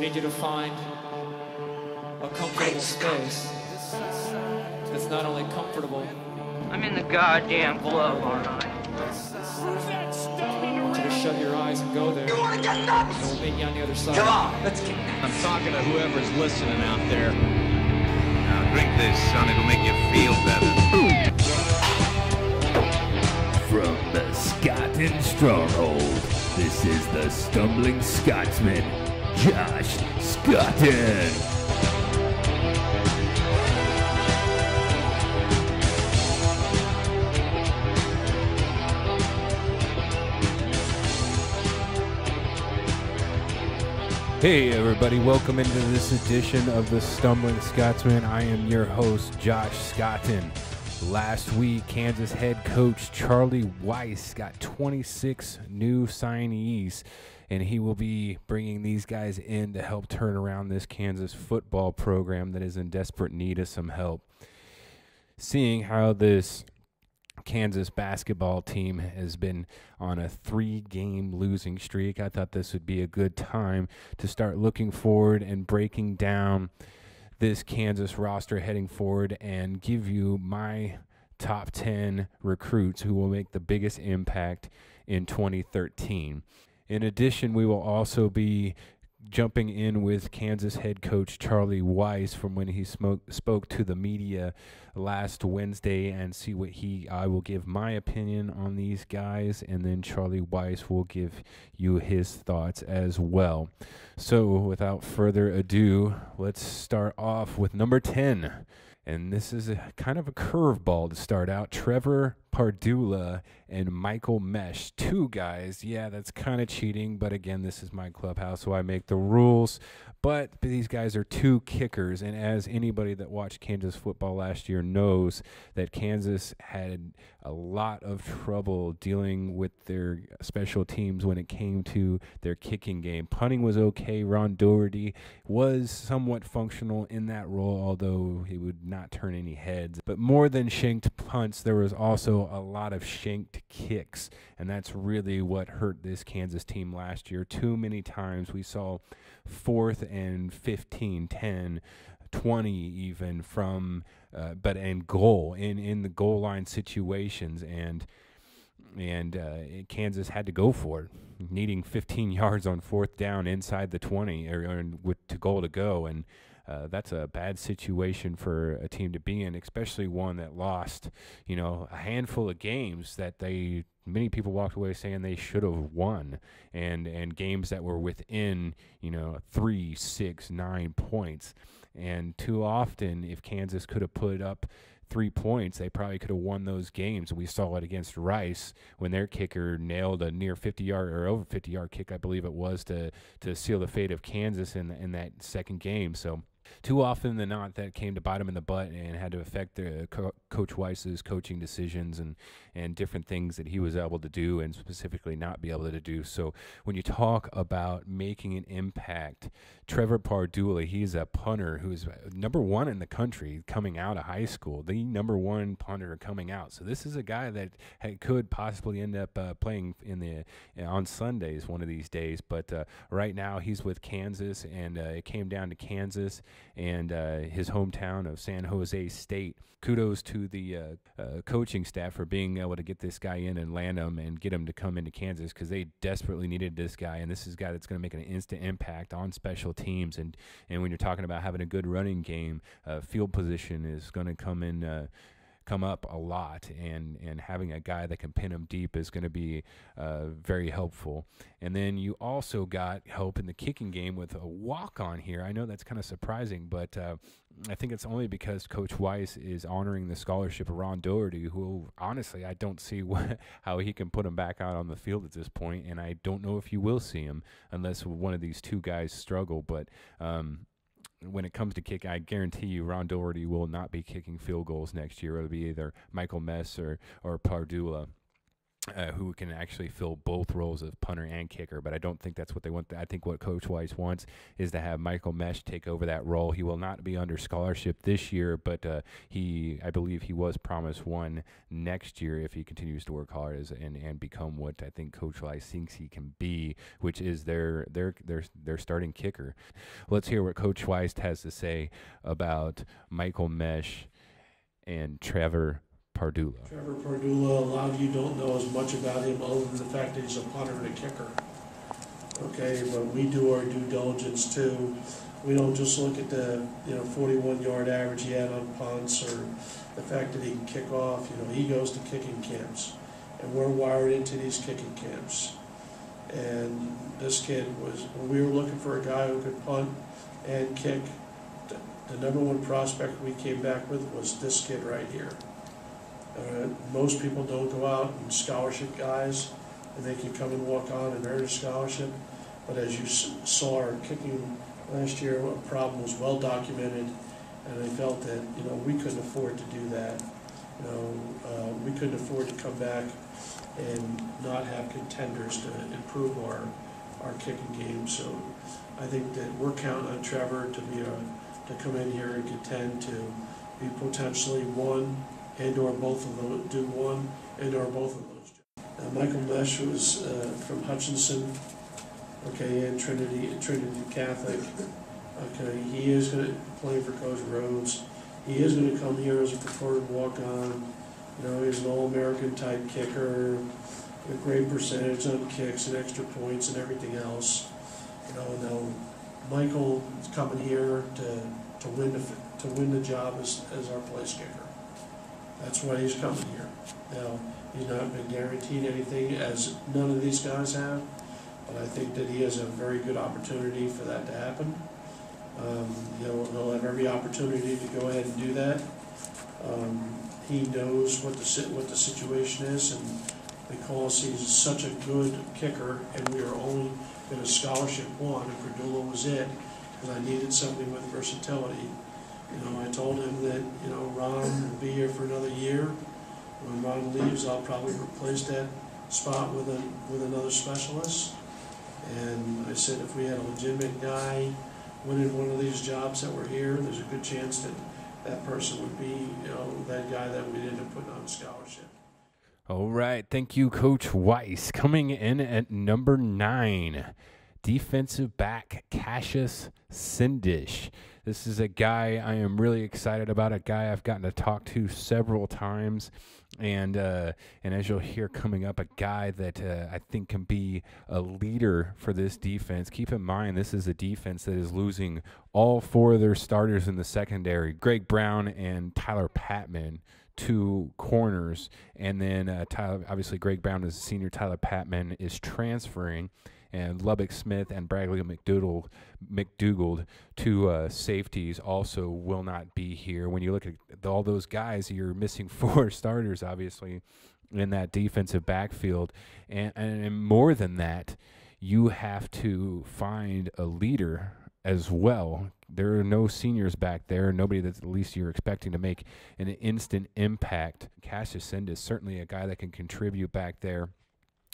need you to find a comfortable space that's not only comfortable. I'm in the goddamn glove, aren't I? I want you to shut your eyes and go there. You want to get nuts? And we'll meet you on the other side. Come on, let's get nuts. I'm talking to whoever's listening out there. Now drink this, son. It'll make you feel better. From the Scotten stronghold, this is the stumbling Scotsman, Josh Scotten. Hey everybody, welcome into this edition of the Stumbling Scotsman. I am your host, Josh Scotten. Last week, Kansas head coach Charlie Weis got 26 new signees, and he will be bringing these guys in to help turn around this Kansas football program that is in desperate need of some help. Seeing how this Kansas basketball team has been on a 3-game losing streak, I thought this would be a good time to start looking forward and breaking down this Kansas roster heading forward and give you my top 10 recruits who will make the biggest impact in 2013. In addition, we will also be jumping in with Kansas head coach Charlie Weis from when he spoke to the media last Wednesday and see what I will give my opinion on these guys, and then Charlie Weis will give you his thoughts as well. So without further ado, let's start off with number 10. And this is a kind of a curveball to start out. Trevor Pardula and Michael Mesh. Two guys. Yeah, that's kind of cheating, but again, this is my clubhouse, so I make the rules. But these guys are two kickers, and as anybody that watched Kansas football last year knows, that Kansas had a lot of trouble dealing with their special teams when it came to their kicking game. Punting was okay. Ron Doherty was somewhat functional in that role, although he would not turn any heads. But more than shanked punts, there was also a lot of shanked kicks, and that's really what hurt this Kansas team last year. Too many times we saw 4th and 15, 10, 20 even from and goal in the goal line situations, and Kansas had to go for it, needing 15 yards on 4th down inside the 20 or with to goal to go, and that's a bad situation for a team to be in, especially one that lost, a handful of games that many people walked away saying they should have won, and games that were within, 3, 6, 9 points. And too often, if Kansas could have put up 3 points, they probably could have won those games. We saw it against Rice when their kicker nailed a near 50-yard or over 50-yard kick, I believe it was, to seal the fate of Kansas in that second game. So too often than not, that came to bite him in the butt and had to affect Coach Weis's coaching decisions and different things that he was able to do and specifically not be able to do. So when you talk about making an impact, Trevor Pardula, he's a punter who's number 1 in the country coming out of high school, the number 1 punter coming out. So this is a guy that could possibly end up playing on Sundays one of these days. But right now he's with Kansas, and it came down to Kansas and his hometown of San Jose State. Kudos to the coaching staff for being able to get this guy in and land him and get him to come into Kansas, because they desperately needed this guy, and this is a guy that's going to make an instant impact on special teams. And when you're talking about having a good running game, field position is going to come up a lot, and having a guy that can pin him deep is going to be very helpful. And then you also got help in the kicking game with a walk-on here. I know that's kind of surprising, but I think it's only because Coach Weis is honoring the scholarship of Ron Doherty, who honestly I don't see how he can put him back out on the field at this point, and I don't know if you will see him unless one of these two guys struggle. But when it comes to kick, I guarantee you Ron Doherty will not be kicking field goals next year. It'll be either Michael Mess or Pardula. who can actually fill both roles of punter and kicker, but I don't think that's what they want. I think what Coach Weiss wants is to have Michael Mesh take over that role. He will not be under scholarship this year, but I believe he was promised one next year if he continues to work hard and become what I think Coach Weiss thinks he can be, which is their starting kicker. Let's hear what Coach Weiss has to say about Michael Mesh and Trevor Pardula. Trevor Pardula, a lot of you don't know as much about him other than the fact that he's a punter and a kicker. Okay, but we do our due diligence too. We don't just look at the 41-yard average he had on punts or the fact that he can kick off. He goes to kicking camps, and we're wired into these kicking camps. And this kid when we were looking for a guy who could punt and kick, the number one prospect we came back with was this kid right here. Most people don't go out and scholarship guys, and they can come and walk on and earn a scholarship. But as you saw our kicking last year, a problem was well documented, and I felt that we couldn't afford to do that. We couldn't afford to come back and not have contenders to improve our kicking game. So I think that we're counting on Trevor to come in here and contend to be potentially one and/or both of those, do one and/or both of those. Michael Mesh was from Hutchinson, okay, and Trinity Catholic. Okay, he is going to play for Coach Rhodes. He is going to come here as a preferred walk-on. He's an All-American type kicker, a great percentage on kicks and extra points and everything else. Now Michael is coming here to win the job as our place kicker. That's why he's coming here. Now, he's not been guaranteed anything, as none of these guys have, but I think that he has a very good opportunity for that to happen. He'll have every opportunity to go ahead and do that. He knows what the situation is, and because he's such a good kicker, and we are only going to scholarship one, and Perdula was it, because I needed somebody with versatility. I told him that, Ron will be here for another year. When Ron leaves, I'll probably replace that spot with another specialist. And I said if we had a legitimate guy winning one of these jobs that were here, there's a good chance that that person would be, that guy that we'd end up putting on scholarship. All right. Thank you, Coach Weiss. Coming in at number 9, defensive back Cassius Sindish. This is a guy I am really excited about, a guy I've gotten to talk to several times, and as you'll hear coming up, a guy that I think can be a leader for this defense. Keep in mind, this is a defense that is losing all 4 of their starters in the secondary, Greg Brown and Tyler Patman, 2 corners, and then obviously Greg Brown is a senior, Tyler Patman is transferring, and Lubbock Smith and Bradley McDougald, 2 safeties, also will not be here. When you look at all those guys, you're missing 4 starters, obviously, in that defensive backfield. And more than that, you have to find a leader as well. There are no seniors back there, nobody that at least you're expecting to make an instant impact. Cassius Send is certainly a guy that can contribute back there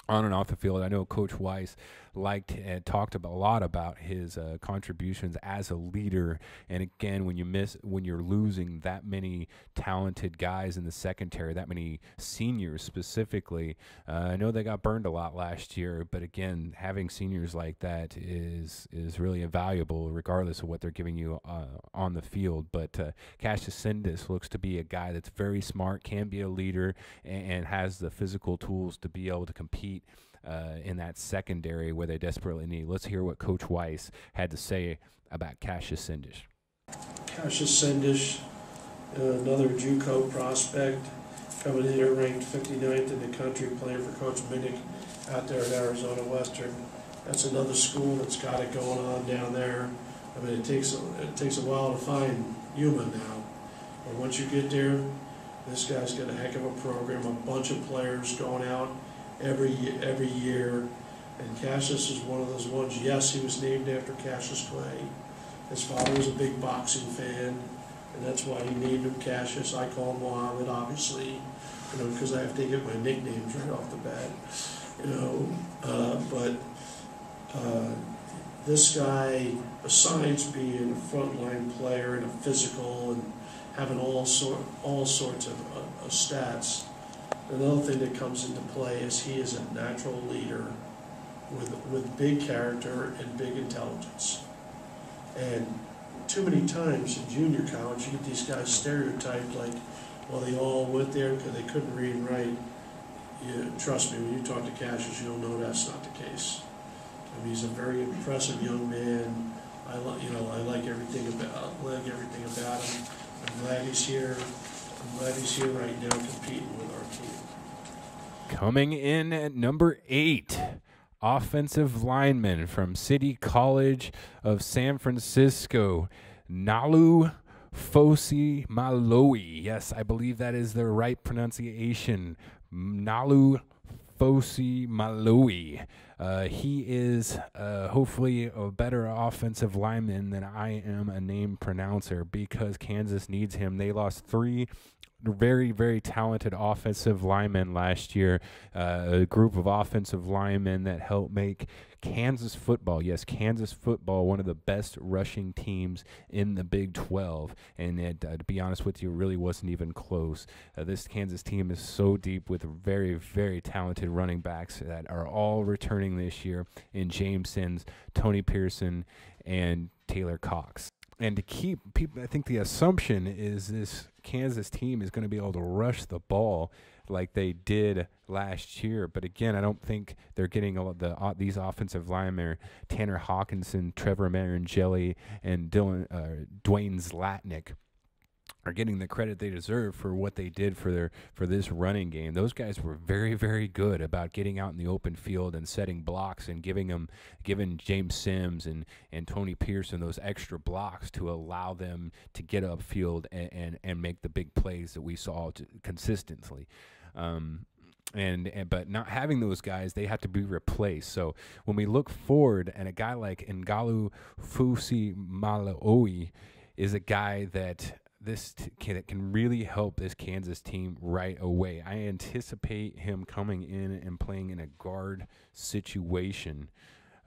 on and off the field. I know Coach Weiss liked and talked a lot about his contributions as a leader. And again, when you're losing that many talented guys in the secondary, that many seniors specifically, I know they got burned a lot last year, but again, having seniors like that is really invaluable regardless of what they're giving you on the field. But Cassius Sindis looks to be a guy that's very smart, can be a leader, and has the physical tools to be able to compete in that secondary where they desperately need. Let's hear what Coach Weiss had to say about Cassius Sindish. Cassius Sindish, another JUCO prospect, coming in here ranked 59th in the country, playing for Coach Minnick out there at Arizona Western. That's another school that's got it going on down there. I mean, it takes a while to find Yuma now, but once you get there, this guy's got a heck of a program, a bunch of players going out every year, and Cassius is one of those ones. Yes, he was named after Cassius Clay. His father was a big boxing fan, and that's why he named him Cassius. I call him Muhammad, obviously, because I have to get my nicknames right off the bat, this guy, besides being a frontline player and a physical and having all sorts of stats, another thing that comes into play is he is a natural leader with big character and big intelligence. And too many times in junior college, you get these guys stereotyped like, well, they all went there because they couldn't read and write. Trust me, when you talk to Cassius, you'll know that's not the case. I mean, he's a very impressive young man. I like everything about him. I'm glad he's here. I'm glad he's here right now competing with our team. Coming in at number 8, offensive lineman from City College of San Francisco, Nalu Fosi Maloe. Yes, I believe that is the right pronunciation. Nalu Fosi Maloe. He is hopefully a better offensive lineman than I am a name pronouncer, because Kansas needs him. They lost 3 very, very talented offensive linemen last year, a group of offensive linemen that helped make Kansas football, yes, Kansas football, one of the best rushing teams in the Big 12. And to be honest with you, it really wasn't even close. This Kansas team is so deep with very, very talented running backs that are all returning this year in James Sims, Tony Pearson, and Taylor Cox. And to keep people, I think the assumption is this Kansas team is going to be able to rush the ball like they did last year. But again, I don't think they're getting these offensive linemen, Tanner Hawkinson, Trevor Marangeli, and Dwayne Zlatnick, are getting the credit they deserve for what they did for this running game. Those guys were very, very good about getting out in the open field and setting blocks and giving James Sims and Tony Pearson those extra blocks to allow them to get upfield and make the big plays that we saw consistently. But not having those guys, they have to be replaced. So when we look forward, and a guy like Ngalu Fusi Malaoi is a guy that that can really help this Kansas team right away. I anticipate him coming in and playing in a guard situation.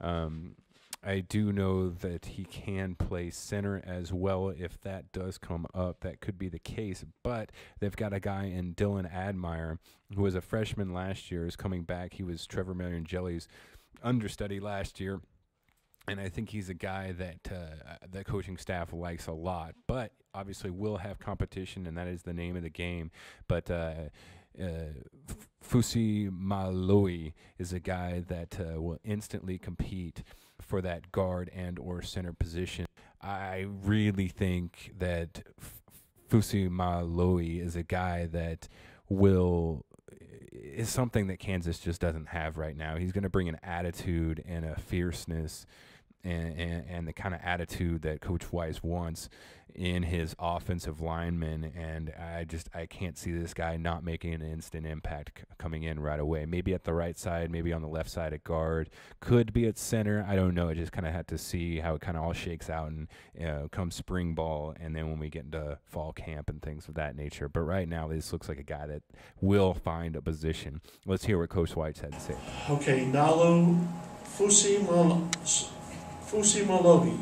I do know that he can play center as well. If that does come up, that could be the case. But they've got a guy in Dylan Admire, who was a freshman last year, is coming back. He was Trevor Marangeli's understudy last year. And I think he's a guy that the coaching staff likes a lot. But obviously will have competition, and that is the name of the game. But Fusi Maloi is a guy that will instantly compete for that guard and or center position. I really think that Fusi Maloi is a guy that is something that Kansas just doesn't have right now. He's going to bring an attitude and a fierceness and the kind of attitude that Coach Weiss wants in his offensive linemen, and I can't see this guy not making an instant impact coming in right away. Maybe at the right side, maybe on the left side at guard, could be at center. I don't know. I just kind of have to see how it kind of all shakes out and come spring ball, and then when we get into fall camp and things of that nature. But right now, this looks like a guy that will find a position. Let's hear what Coach Weiss had to say. Okay, Nalu Fusi Malobi,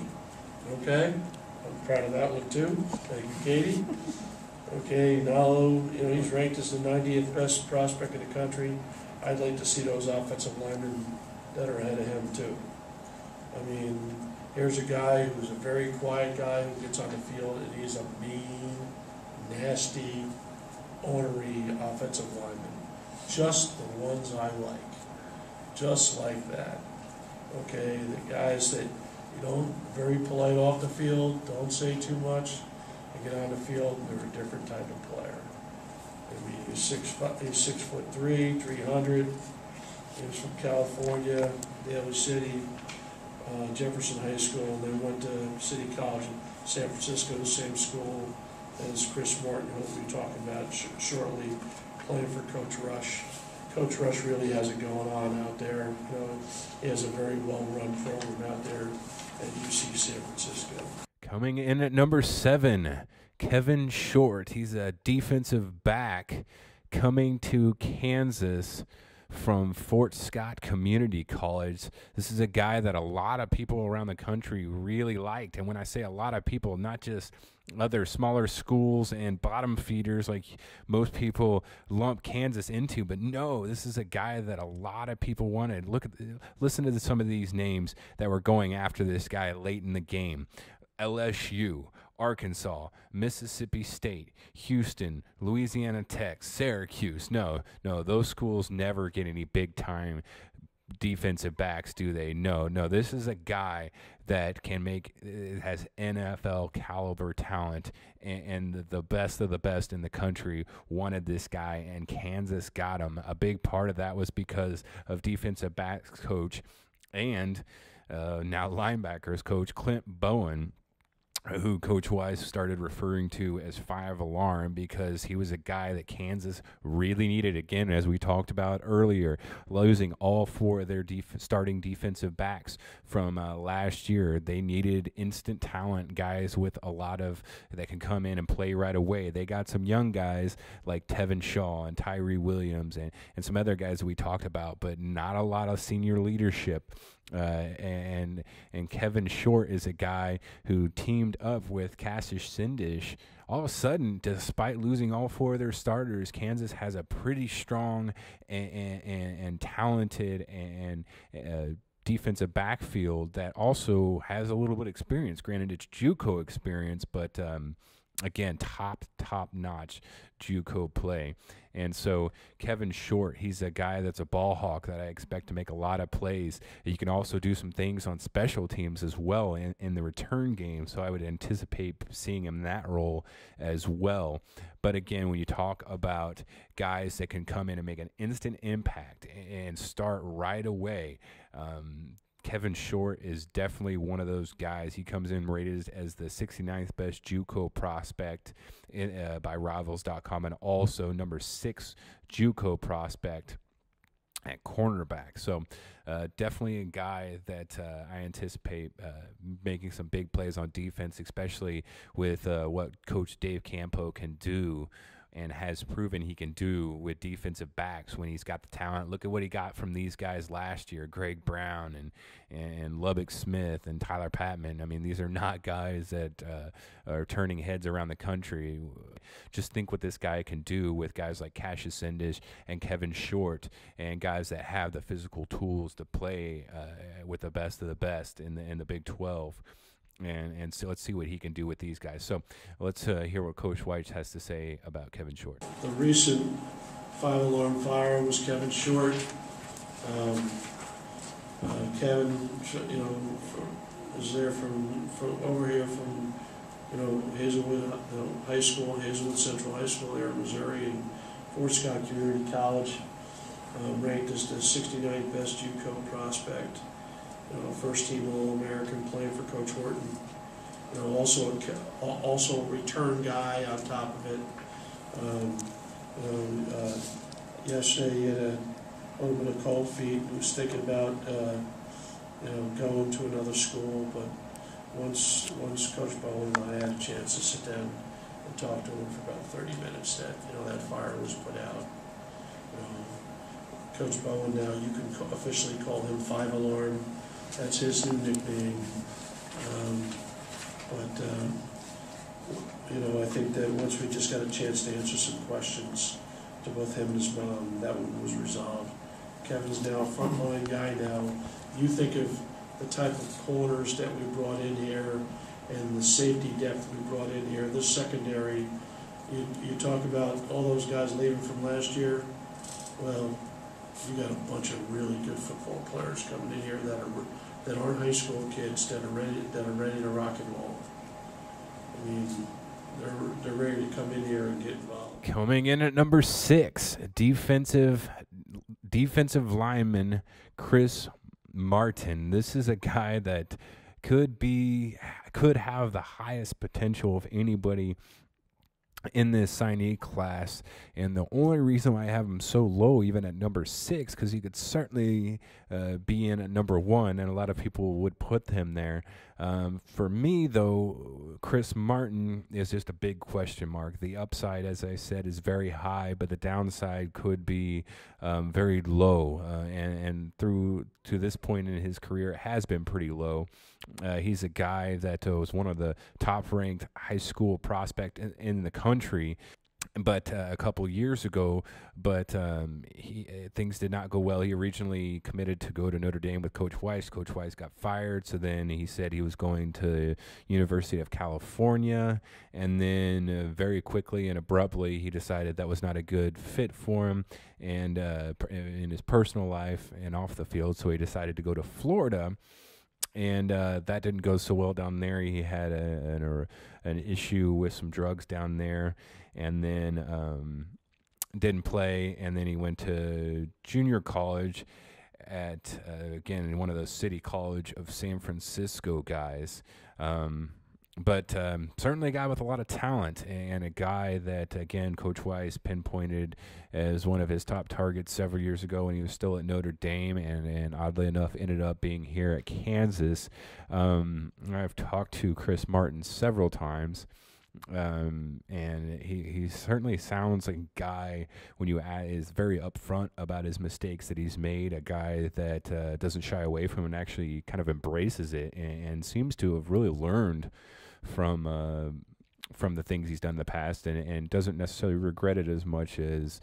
okay? I'm proud of that one too. Thank you, Katie. Okay, Nalu, he's ranked as the 90th best prospect in the country. I'd like to see those offensive linemen that are ahead of him too. I mean, here's a guy who's a very quiet guy who gets on the field, and he's a mean, nasty, ornery offensive lineman. Just the ones I like. Just like that. Okay, the guys that, very polite off the field, don't say too much, and get on the field, and they're a different type of player. I mean, he's 6'3", 300. He's from California, Daly City, Jefferson High School, and then went to City College in San Francisco, the same school as Chris Martin, who we'll be talking about shortly, playing for Coach Rush. Coach Rush really has it going on out there. He has a very well-run program out there at UC San Francisco. Coming in at number 7, Kevin Short. He's a defensive back coming to Kansas from Fort Scott Community College. This is a guy that a lot of people around the country really liked. And when I say a lot of people, not just other smaller schools and bottom feeders like most people lump Kansas into, but no, this is a guy that a lot of people wanted. Listen to some of these names that were going after this guy late in the game. LSU, Arkansas, Mississippi State, Houston, Louisiana Tech, Syracuse. No, those schools never get any big-time defensive backs, do they? No. This is a guy that has NFL caliber talent, and the best of the best in the country wanted this guy, and Kansas got him. A big part of that was because of defensive backs coach and now linebackers coach Clint Bowen, who Coach Wise started referring to as 5 Alarm, because he was a guy that Kansas really needed. Again, as we talked about earlier, losing all 4 of their starting defensive backs from last year. They needed instant talent, guys with a lot of that can come in and play right away. They got some young guys like Tevin Shaw and Tyree Williams and some other guys that we talked about, but not a lot of senior leadership. And Kevin Short is a guy who teamed up with Cassius Sindish. All of a sudden, despite losing all 4 of their starters, Kansas has a pretty strong and talented and defensive backfield that also has a little bit of experience. Granted, it's JUCO experience, but again, top-notch JUCO play. And so Kevin Short, he's a guy that's a ball hawk that I expect to make a lot of plays. He can also do some things on special teams as well in the return game, so I would anticipate seeing him in that role as well. But again, when you talk about guys that can come in and make an instant impact and start right away, Kevin Short is definitely one of those guys. He comes in rated as the 69th best JUCO prospect by Rivals.com, and also number 6 JUCO prospect at cornerback. So definitely a guy that I anticipate making some big plays on defense, especially with what Coach Dave Campo can do and has proven he can do with defensive backs when he's got the talent. Look at what he got from these guys last year, Greg Brown and Lubbock Smith and Tyler Patman. I mean, these are not guys that are turning heads around the country. Just think what this guy can do with guys like Cassius Sindish and Kevin Short, and guys that have the physical tools to play with the best of the best in the Big 12. And so let's see what he can do with these guys. So let's hear what Coach White has to say about Kevin Short. The recent 5 Alarm fire was Kevin Short. Kevin, was there from over here from, Hazelwood High School, Hazelwood Central High School there in Missouri, and Fort Scott Community College, ranked as the 69th best JUCO prospect. First team All-American playing for Coach Horton. Also a return guy on top of it. Yesterday he had a little bit of cold feet. He was thinking about going to another school, but once Coach Bowen and I had a chance to sit down and talk to him for about 30 minutes, that fire was put out. Coach Bowen, now you can officially call him 5 Alarm. That's his new nickname. I think that once we just got a chance to answer some questions to both him and his mom, that one was resolved. Kevin's now a frontline guy now. You think of the type of corners that we brought in here and the safety depth we brought in here, this secondary, you talk about all those guys leaving from last year. Well, you got a bunch of really good football players coming in here that aren't high school kids that are ready to rock and roll. I mean, they're ready to come in here and get involved. Coming in at number 6, defensive lineman Chris Martin. This is a guy that could have the highest potential of anybody in this signee class, and the only reason why I have him so low, even at number 6, because he could certainly be in at number 1, and a lot of people would put him there. For me, though, Chris Martin is just a big question mark. The upside, as I said, is very high, but the downside could be very low. And through to this point in his career, it has been pretty low. He's a guy that was one of the top-ranked high school prospect in the country. But a couple years ago, things did not go well. He originally committed to go to Notre Dame with Coach Weiss. Coach Weiss got fired, so then he said he was going to University of California, and then very quickly and abruptly he decided that was not a good fit for him, and in his personal life and off the field, so he decided to go to Florida. And that didn't go so well down there. He had an issue with some drugs down there, and then didn't play. And then he went to junior college at, again, one of those City College of San Francisco guys. But certainly a guy with a lot of talent, and a guy that, again, Coach Weiss pinpointed as one of his top targets several years ago when he was still at Notre Dame, and oddly enough ended up being here at Kansas. I've talked to Chris Martin several times, and he certainly sounds like a guy, when you is very upfront about his mistakes that he's made, a guy that doesn't shy away from it and actually kind of embraces it, and seems to have really learned from the things he's done in the past, and doesn't necessarily regret it as much as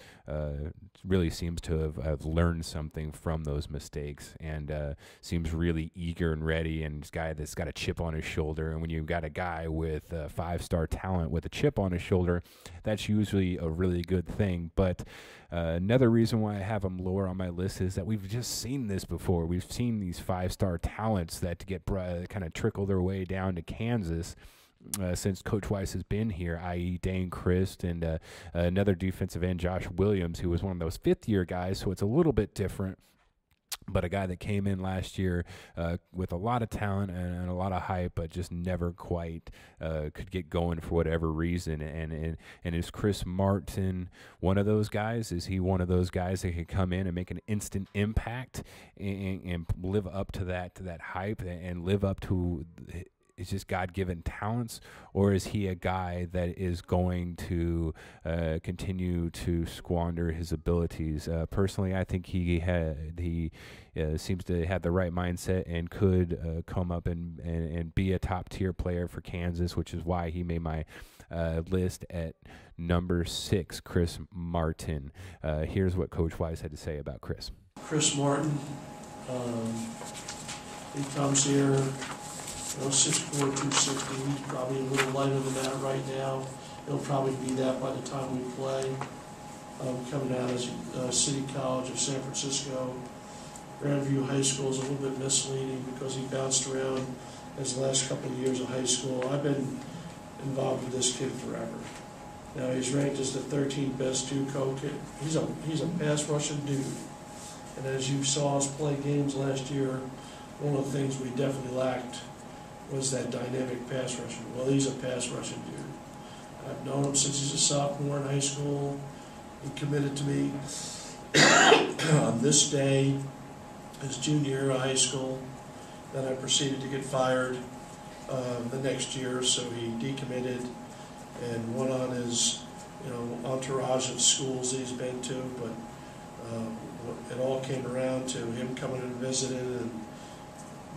really seems to have learned something from those mistakes, and seems really eager and ready, and this guy that's got a chip on his shoulder. And when you've got a guy with 5-star talent with a chip on his shoulder, that's usually a really good thing. But another reason why I have him lower on my list is that we've just seen this before. We've seen these 5-star talents that get kind of trickle their way down to Kansas since Coach Weiss has been here, i.e. Dane Christ and another defensive end, Josh Williams, who was one of those fifth-year guys, so it's a little bit different. But a guy that came in last year with a lot of talent and a lot of hype, but just never quite could get going for whatever reason. And is Chris Martin one of those guys? Is he one of those guys that can come in and make an instant impact and live up to that hype and live up to it's just God-given talents, or is he a guy that is going to continue to squander his abilities? Personally, I think he seems to have the right mindset and could come up and be a top-tier player for Kansas, which is why he made my list at number 6, Chris Martin. Here's what Coach Weiss had to say about Chris. Chris Martin, he comes here, 6'4", 260. He's probably a little lighter than that right now. He'll probably be that by the time we play. Coming out of City College of San Francisco. Grandview High School is a little bit misleading because he bounced around his last couple of years of high school. I've been involved with this kid forever. Now he's ranked as the 13th best JUCO kid. He's a pass rushing dude. And as you saw us play games last year, one of the things we definitely lacked was that dynamic pass rushing. Well, he's a pass rushing dude. I've known him since he's a sophomore in high school. He committed to me on this day, his junior year of high school. Then I proceeded to get fired the next year, so he decommitted and went on his entourage of schools that he's been to. But it all came around to him coming and visiting, and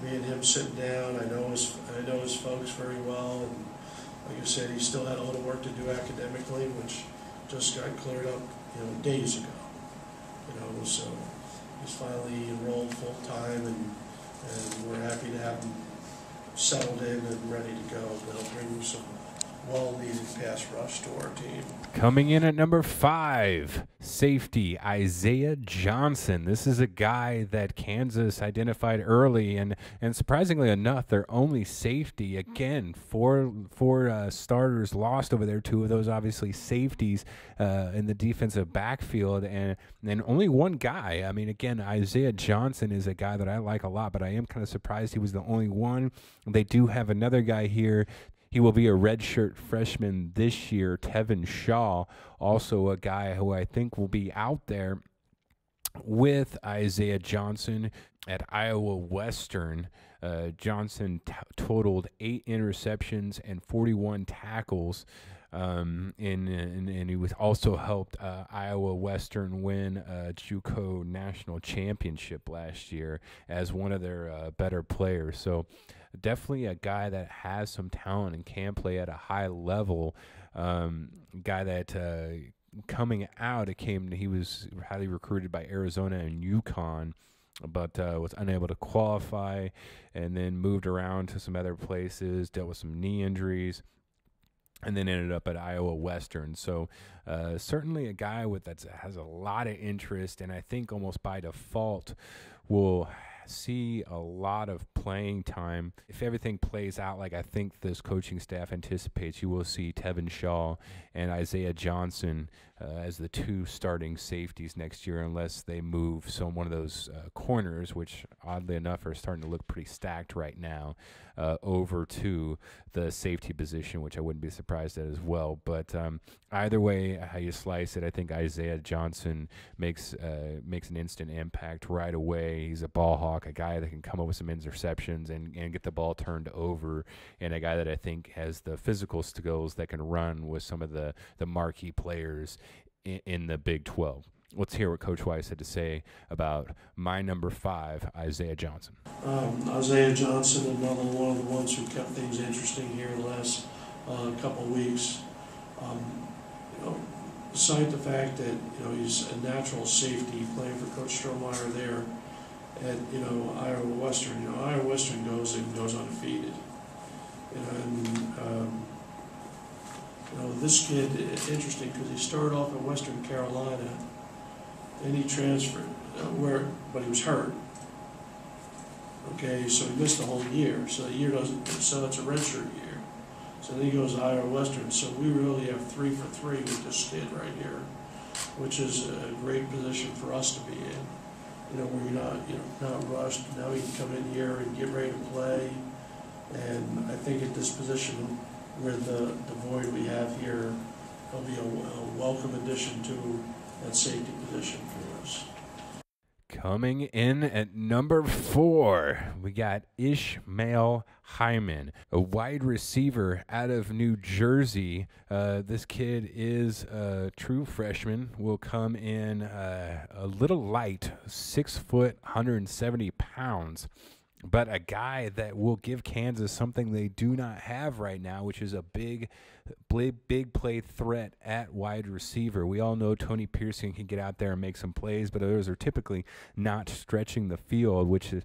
me and him sitting down. I know his folks very well, and like I said, he still had a little work to do academically, which just got cleared up, days ago. So he's finally enrolled full time, and we're happy to have him settled in and ready to go. They'll bring some well-needed pass rush to our team. Coming in at number 5, safety Isaiah Johnson. This is a guy that Kansas identified early, and surprisingly enough, their only safety. Again, four starters lost over there. 2 of those obviously safeties in the defensive backfield, and only one guy. I mean, again, Isaiah Johnson is a guy that I like a lot, but I am kind of surprised he was the only one. They do have another guy here. He will be a redshirt freshman this year, Tevin Shaw, also a guy who I think will be out there with Isaiah Johnson at Iowa Western. Johnson totaled 8 interceptions and 41 tackles. And he was also helped Iowa Western win a JUCO national championship last year as one of their better players. So definitely a guy that has some talent and can play at a high level. Guy that coming out, he was highly recruited by Arizona and UConn, but was unable to qualify, and then moved around to some other places, dealt with some knee injuries, and then ended up at Iowa Western. So certainly a guy that has a lot of interest, and I think almost by default will see a lot of playing time. If everything plays out like I think this coaching staff anticipates, you will see Tevin Shaw and Isaiah Johnson as the 2 starting safeties next year, unless they move one of those corners, which oddly enough are starting to look pretty stacked right now, over to the safety position, which I wouldn't be surprised at as well. But either way, how you slice it, I think Isaiah Johnson makes an instant impact right away. He's a ball hawk, a guy that can come up with some interceptions and get the ball turned over, and a guy that I think has the physical skills that can run with some of the marquee players in the Big 12. Let's hear what Coach Weiss had to say about my number 5, Isaiah Johnson. Isaiah Johnson, another one of the ones who kept things interesting here in the last couple of weeks. Beside the fact that he's a natural safety playing for Coach Strohmeyer there at Iowa Western. Iowa Western goes undefeated. This kid, interesting because he started off at Western Carolina, and he transferred but he was hurt. Okay, so he missed the whole year. So so it's a redshirt year. So then he goes to Iowa Western. So we really have 3 for 3 with this kid right here, which is a great position for us to be in. Where you're not rushed. Now he can come in here and get ready to play. And I think at this position, with the void we have here, he'll be a welcome addition to that safety position for us. Coming in at number 4, we got Ishmael Hyman, a wide receiver out of New Jersey. This kid is a true freshman, will come in a little light, 6 foot, 170 pounds. But a guy that will give Kansas something they do not have right now, which is a big play threat at wide receiver. We all know Tony Pearson can get out there and make some plays, but those are typically not stretching the field, which is,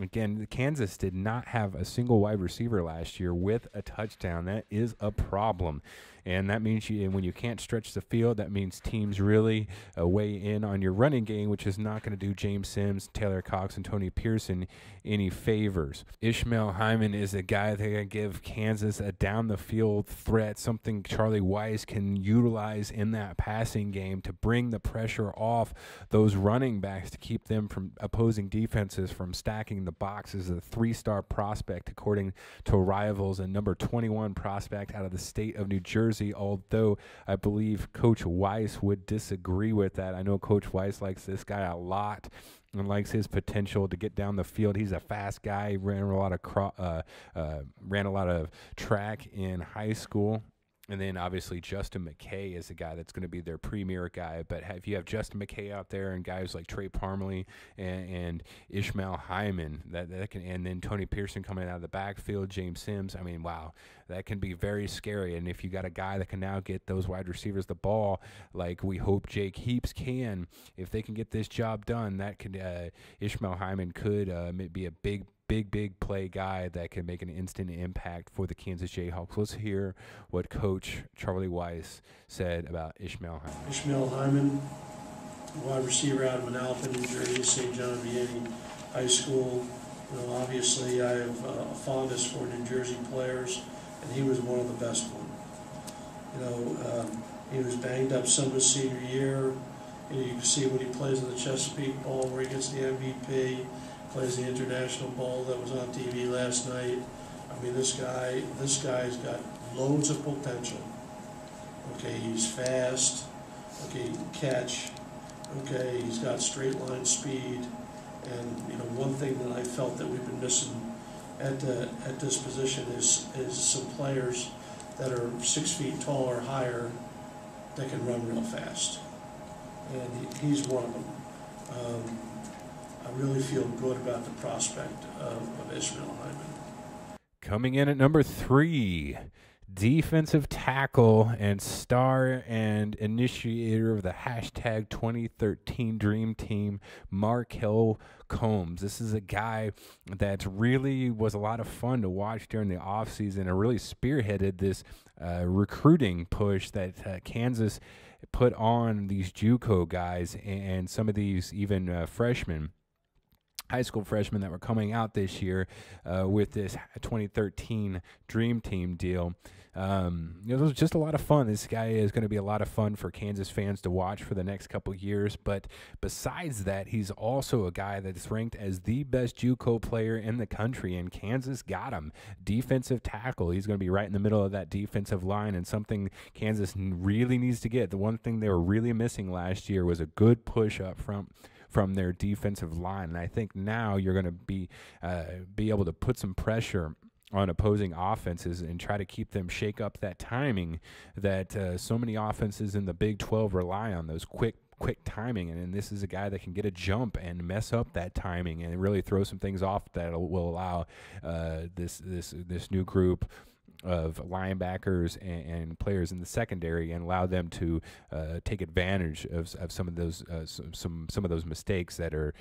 again, Kansas did not have a single wide receiver last year with a touchdown. That is a problem. And that means when you can't stretch the field, that means teams really weigh in on your running game, which is not going to do James Sims, Taylor Cox, and Tony Pearson any favors. Ishmael Hyman is a guy that can give Kansas a down-the-field threat, something Charlie Weiss can utilize in that passing game to bring the pressure off those running backs to keep them from opposing defenses from stacking the boxes. A 3-star prospect, according to Rivals, a number 21 prospect out of the state of New Jersey, although I believe Coach Weiss would disagree with that. I know Coach Weiss likes this guy a lot and likes his potential to get down the field. He's a fast guy. He ran a lot of track in high school. And then obviously Justin McKay is a guy that's going to be their premier guy. But if you have Justin McKay out there and guys like Trey Parmalee and Ishmael Hyman, that can, and then Tony Pearson coming out of the backfield, James Sims, I mean, wow, that can be very scary. And if you got a guy that can now get those wide receivers the ball, like we hope Jake Heaps can, if they can get this job done, that could Ishmael Hyman could be a big play guy that can make an instant impact for the Kansas Jayhawks. Let's hear what Coach Charlie Weiss said about Ishmael Hyman. Ishmael Hyman, wide receiver out of Manalapan, New Jersey, St. John Vianney High School. Obviously I have a fondness for New Jersey players, and he was one of the best ones. He was banged up some of his senior year. You can see when he plays in the Chesapeake Bowl where he gets the MVP. Plays the international bowl that was on TV last night. I mean, this guy's got loads of potential. Okay, he's fast. Okay, he can catch. Okay, he's got straight line speed. And one thing that I felt that we've been missing at this position is some players that are 6 feet tall or higher that can run real fast, and he's one of them. I really feel good about the prospect of Israel Hyman. Coming in at number 3, defensive tackle and star and initiator of the hashtag 2013 Dream Team, Markel Combs. This is a guy that really was a lot of fun to watch during the offseason and really spearheaded this recruiting push that Kansas put on these JUCO guys and some of these even freshmen. High school freshmen that were coming out this year with this 2013 Dream Team deal. It was just a lot of fun. This guy is going to be a lot of fun for Kansas fans to watch for the next couple years. But besides that, he's also a guy that's ranked as the best JUCO player in the country, and Kansas got him. Defensive tackle. He's going to be right in the middle of that defensive line, and something Kansas really needs to get. The one thing they were really missing last year was a good push up front from their defensive line, and I think now you're going to be able to put some pressure on opposing offenses and try to keep them shake up that timing that so many offenses in the Big 12 rely on, those quick timing, and this is a guy that can get a jump and mess up that timing and really throw some things off that will allow this new group of linebackers and players in the secondary and allow them to take advantage of some of those some of those mistakes that are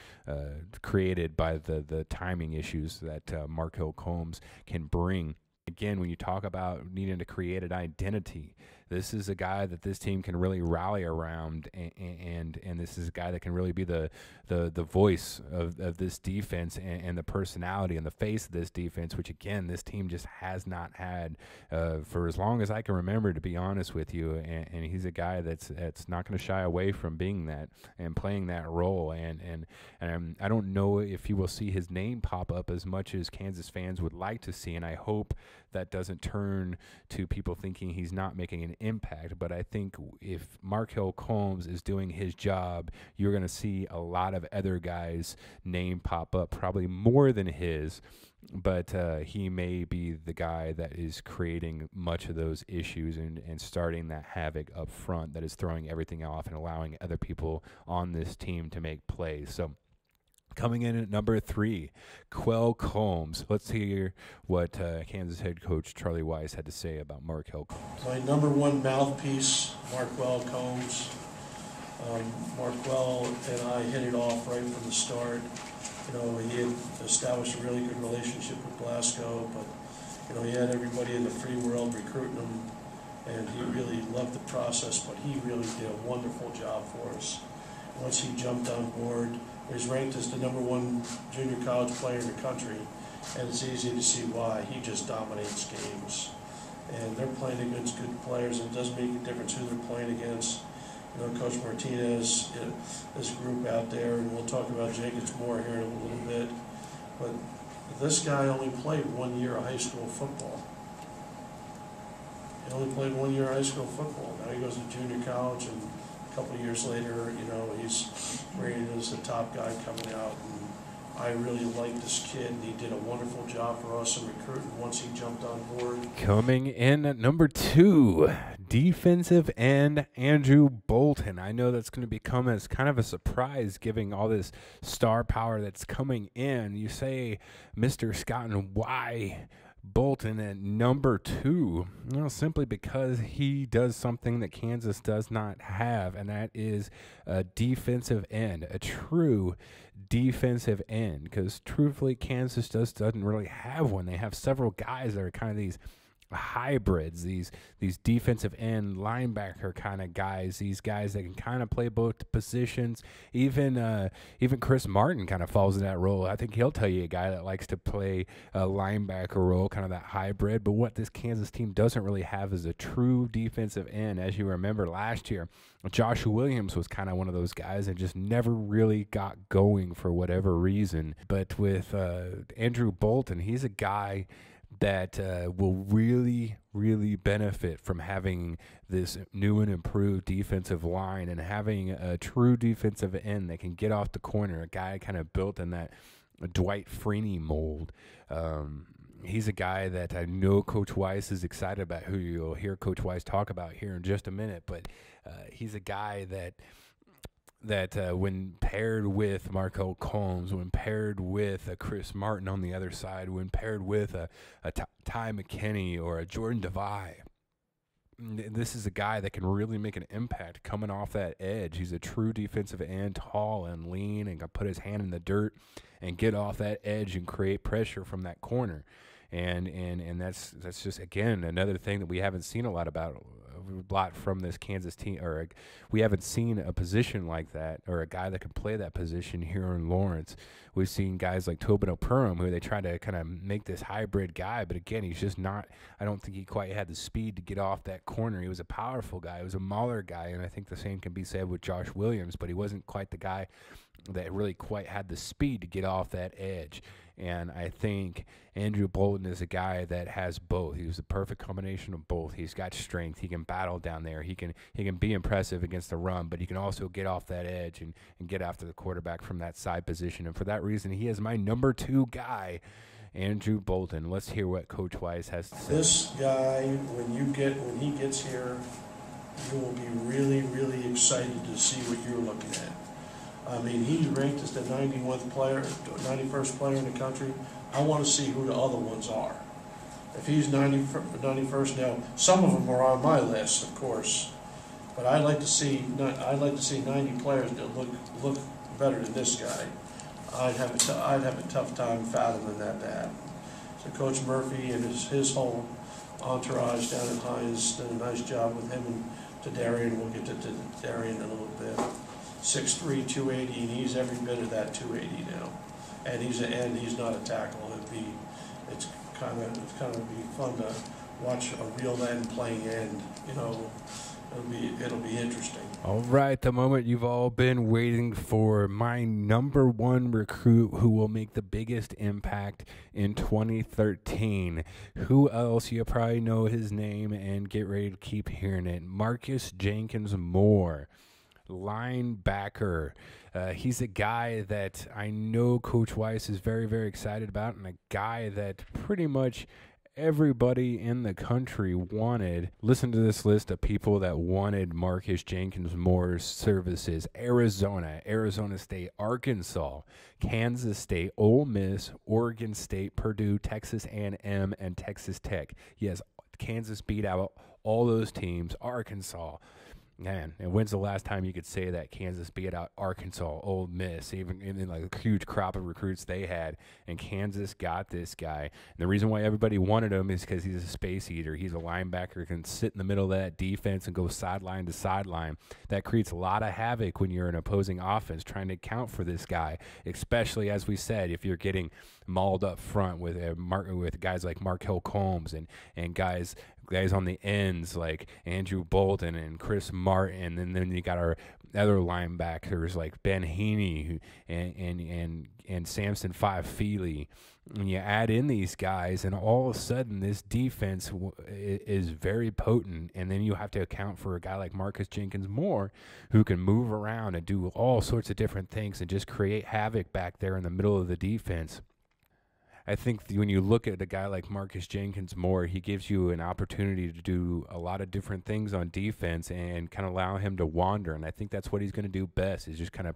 created by the timing issues that Markel Combs can bring. Again, when you talk about needing to create an identity, this is a guy that this team can really rally around, and this is a guy that can really be the voice of this defense and the personality and the face of this defense, which, again, this team just has not had for as long as I can remember, to be honest with you. And he's a guy that's not going to shy away from being that and playing that role. And I don't know if you will see his name pop up as much as Kansas fans would like to see, and I hope that doesn't turn to people thinking he's not making an impact. But I think if Markel Combs is doing his job, you're going to see a lot of other guys' name pop up, probably more than his. But he may be the guy that is creating much of those issues and starting that havoc up front that is throwing everything off and allowing other people on this team to make plays. So coming in at number 3, Quell Combs. Let's hear what Kansas head coach Charlie Weiss had to say about Markel Combs. My number 1 mouthpiece, Markel Combs. Markel and I hit it off right from the start. You know, he had established a really good relationship with Glasgow, but, you know, he had everybody in the free world recruiting him, and he really loved the process, but he really did a wonderful job for us. Once he jumped on board, he's ranked as the number 1 junior college player in the country, and it's easy to see why. He just dominates games. And they're playing against good players, and it doesn't make a difference who they're playing against. You know, Coach Martinez, this group out there, and we'll talk about Jenkins more here in a little bit, but this guy only played 1 year of high school football. He only played 1 year of high school football. Now he goes to junior college, and a couple of years later, you know, he's rated as the top guy coming out. And I really like this kid, and he did a wonderful job for us in recruiting once he jumped on board. Coming in at number 2, defensive end Andrew Bolton. I know that's going to become as kind of a surprise, given all this star power that's coming in. You say, Mr. Scotsman, why Bolton at number 2? Well, simply because he does something that Kansas does not have, and that is a defensive end, a true defensive end, because truthfully Kansas doesn't really have one. They have several guys that are kind of these hybrids, these defensive end linebacker kind of guys, these guys that can kind of play both positions. Even Chris Martin kind of falls in that role. I think he'll tell you a guy that likes to play a linebacker role, kind of that hybrid. But what this Kansas team doesn't really have is a true defensive end. As you remember last year, Joshua Williams was kind of one of those guys and just never really got going for whatever reason. But with Andrew Bolton, he's a guy that will really, really benefit from having this new and improved defensive line and having a true defensive end that can get off the corner, a guy kind of built in that Dwight Freeney mold. He's a guy that I know Coach Weiss is excited about, who you'll hear Coach Weiss talk about here in just a minute. But he's a guy that when paired with Markel Combs, when paired with a Chris Martin on the other side, when paired with a Ty McKinney or a Jordan Devine, this is a guy that can really make an impact coming off that edge. He's a true defensive end, tall and lean, and can put his hand in the dirt and get off that edge and create pressure from that corner. And that's just, again, another thing that we haven't seen a lot from this Kansas team, or we haven't seen a position like that, or a guy that can play that position here in Lawrence. We've seen guys like Tobin O'Purum, who they try to kind of make this hybrid guy, but again, he's just not, I don't think he quite had the speed to get off that corner. He was a powerful guy. He was a mauler guy, and I think the same can be said with Josh Williams, but he wasn't quite the guy that really quite had the speed to get off that edge. And I think Andrew Bolton is a guy that has both. He was the perfect combination of both. He's got strength. He can battle down there. He can be impressive against the run, but he can also get off that edge and get after the quarterback from that side position. And for that reason, he is my number 2 guy, Andrew Bolton. Let's hear what Coach Weiss has to say. This guy, when he gets here, you will be really, really excited to see what you're looking at. I mean, he's ranked as the 91st player in the country. I want to see who the other ones are. If he's 91st now, some of them are on my list, of course, but I'd like to see 90 players that look better than this guy. I'd have a tough time fathoming that to happen. So Coach Murphy and his whole entourage down at Hines did a nice job with him and to Darian. We'll get to Darian in a little bit. 6'3", 280, and he's every bit of that 280 now. And he's not a tackle. It's kind of be fun to watch a real end playing end. You know, it'll be interesting. All right, the moment you've all been waiting for, my number 1 recruit who will make the biggest impact in 2013. Who else? You probably know his name and get ready to keep hearing it. Marcus Jenkins Moore, linebacker. He's a guy that I know Coach Weiss is very, very excited about, and a guy that pretty much everybody in the country wanted. Listen to this list of people that wanted Marcus Jenkins Moore's services: Arizona State, Arkansas, Kansas State, Ole Miss, Oregon State, Purdue, Texas A&M, and Texas Tech. Yes, Kansas beat out all those teams. Arkansas. Man, and when's the last time you could say that Kansas beat out Arkansas, Ole Miss, even in like a huge crop of recruits they had, and Kansas got this guy. And the reason why everybody wanted him is because he's a space eater. He's a linebacker, can sit in the middle of that defense and go sideline to sideline. That creates a lot of havoc when you're an opposing offense trying to account for this guy, especially, as we said, if you're getting mauled up front with guys like Markel Combs and guys on the ends like Andrew Bolton and Chris Martin, and then you got our other linebackers like Ben Heaney and Samson Five Feely. And you add in these guys, and all of a sudden this defense is very potent. And then you have to account for a guy like Marcus Jenkins Moore, who can move around and do all sorts of different things and just create havoc back there in the middle of the defense. I think when you look at a guy like Marcus Jenkins Moore, he gives you an opportunity to do a lot of different things on defense and kind of allow him to wander. And I think that's what he's going to do best, is just kind of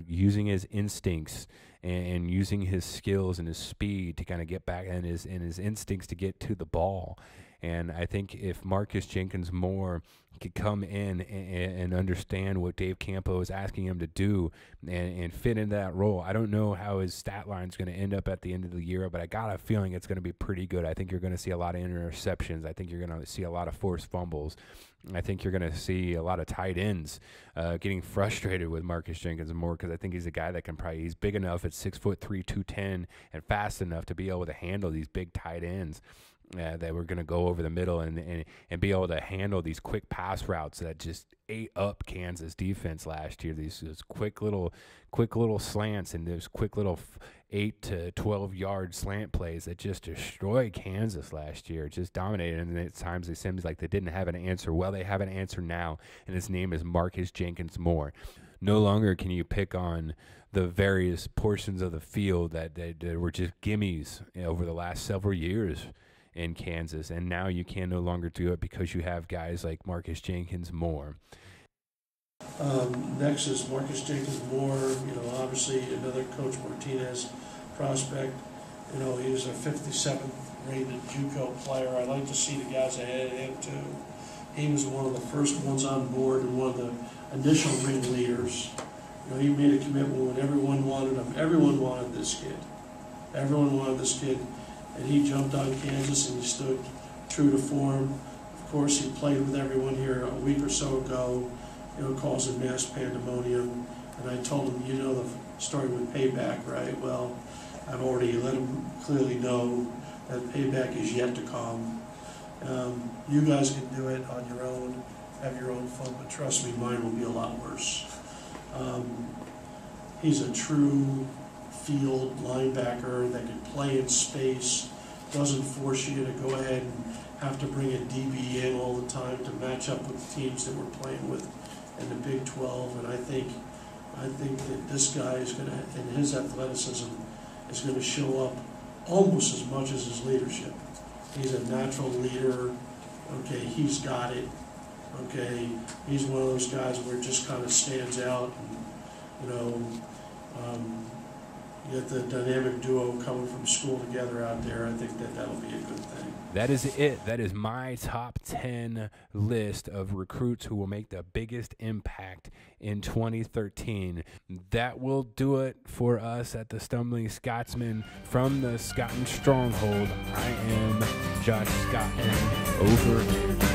using his instincts and using his skills and his speed to kind of get back, and his instincts to get to the ball. And I think if Marcus Jenkins Moore could come in and understand what Dave Campo is asking him to do and fit into that role, I don't know how his stat line is going to end up at the end of the year, but I got a feeling it's going to be pretty good. I think you're going to see a lot of interceptions. I think you're going to see a lot of forced fumbles. I think you're going to see a lot of tight ends getting frustrated with Marcus Jenkins Moore, because I think he's a guy that he's big enough at 6'3", 210, and fast enough to be able to handle these big tight ends. They were going to go over the middle and be able to handle these quick pass routes that just ate up Kansas defense last year. These quick little slants and those quick little 8 to 12 yard slant plays that just destroyed Kansas last year. Just dominated, and at times it seems like they didn't have an answer. Well, they have an answer now, and his name is Marcus Jenkins Moore. No longer can you pick on the various portions of the field that were just gimmies over the last several years in Kansas, and now you can no longer do it because you have guys like Marcus Jenkins Moore. Next is Marcus Jenkins Moore. Obviously another Coach Martinez prospect. He was a 57th rated JUCO player. I like to see the guys ahead of him too. He was one of the first ones on board and one of the initial ringleaders. He made a commitment when everyone wanted him. Everyone wanted this kid. Everyone wanted this kid. And he jumped on Kansas and he stood true to form. Of course, he played with everyone here a week or so ago, causing mass pandemonium. And I told him, the story with payback, right? Well, I've already let him clearly know that payback is yet to come. You guys can do it on your own, have your own fun, but trust me, mine will be a lot worse. He's a true field linebacker that can play in space, doesn't force you to go ahead and have to bring a DB in all the time to match up with the teams that we're playing with in the Big 12. And I think that this guy is going to, and his athleticism is going to show up almost as much as his leadership. He's a natural leader. Okay, he's got it. Okay, he's one of those guys where it just kind of stands out. And, you get the dynamic duo coming from school together out there. I think that'll be a good thing. That is it. That is my top 10 list of recruits who will make the biggest impact in 2013. That will do it for us at the Stumbling Scotsman from the Scotten Stronghold. I am Josh Scott, and over.